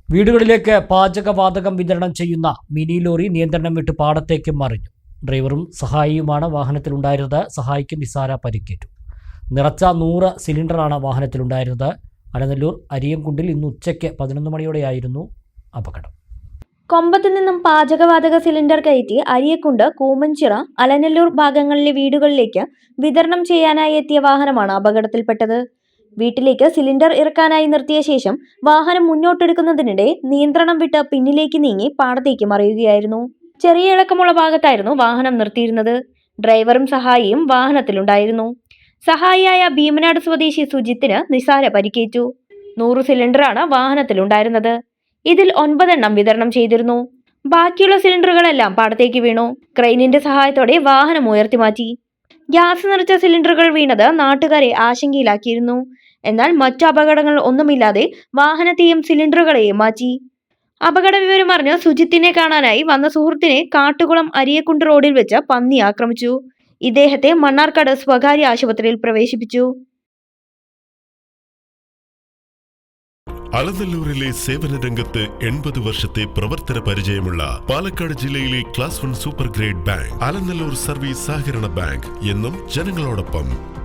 വീടുകളിലേക്ക് പാചകവാതകം വിതരണം ചെയ്യുന്ന മിനി ലോറി നിയന്ത്രണം വിട്ട് പാടത്തേക്ക് മറിഞ്ഞു. ഡ്രൈവറും സഹായിയുമാണ് വാഹനത്തിലുണ്ടായിരുന്നത്. സഹായിക്ക് നിസ്സാര പരിക്കേറ്റു. നിറച്ച 100 സിലിണ്ടറാണ് വാഹനത്തിലുണ്ടായിരുന്നത്. അലനല്ലൂർ അരിയംകുണ്ടിൽ ഇന്ന് ഉച്ചയ്ക്ക് 11 മണിയോടെയായിരുന്നു അപകടം. കൊമ്പത്ത് നിന്നും പാചകവാതക സിലിണ്ടർ കയറ്റി അരിയക്കുണ്ട്, കൂമഞ്ചിറ, അലനല്ലൂർ ഭാഗങ്ങളിലെ വീടുകളിലേക്ക് വിതരണം ചെയ്യാനായി എത്തിയ വാഹനമാണ് അപകടത്തിൽപ്പെട്ടത്. വീട്ടിലേക്ക് സിലിണ്ടർ ഇറക്കാനായി നിർത്തിയ ശേഷം വാഹനം മുന്നോട്ടെടുക്കുന്നതിനിടെ നിയന്ത്രണം വിട്ട് പിന്നിലേക്ക് നീങ്ങി പാടത്തേക്ക് മറിയുകയായിരുന്നു. ചെറിയ ഇളക്കമുള്ള ഭാഗത്തായിരുന്നു വാഹനം നിർത്തിയിരുന്നത്. ഡ്രൈവറും സഹായിയും വാഹനത്തിലുണ്ടായിരുന്നു. സഹായിയായ ഭീമനാട് സ്വദേശി സുജിത്തിന് നിസാര പരിക്കേറ്റു. 100 സിലിണ്ടറാണ് വാഹനത്തിലുണ്ടായിരുന്നത്. ഇതിൽ 9 എണ്ണം വിതരണം ചെയ്തിരുന്നു. ബാക്കിയുള്ള സിലിണ്ടറുകളെല്ലാം പാടത്തേക്ക് വീണു. ക്രെയിനിന്റെ സഹായത്തോടെ വാഹനം ഉയർത്തി മാറ്റി. ഗ്യാസ് നിറച്ച സിലിണ്ടറുകൾ വീണത് നാട്ടുകാരെ ആശങ്കയിലാക്കിയിരുന്നു. എന്നാൽ മറ്റു അപകടങ്ങൾ ഒന്നുമില്ലാതെ വാഹനത്തെയും സിലിണ്ടറുകളെയും മാറ്റി. അപകട വിവരം അറിഞ്ഞ് സുജിത്തിനെ കാണാനായി വന്ന സുഹൃത്തിനെ കാട്ടുകുളം അരിയക്കുണ്ട് റോഡിൽ വെച്ച് പന്നി ആക്രമിച്ചു. ഇദ്ദേഹത്തെ മണ്ണാർക്കാട് സ്വകാര്യ ആശുപത്രിയിൽ പ്രവേശിപ്പിച്ചു. അലനല്ലൂരിലെ സേവന രംഗത്ത് 80 വർഷത്തെ പ്രവർത്തന പരിചയമുള്ള പാലക്കാട് ജില്ലയിലെ class 1 super grade bank Alanallur service സഹകരണ ബാങ്ക് എന്നും ജനങ്ങളോടൊപ്പം.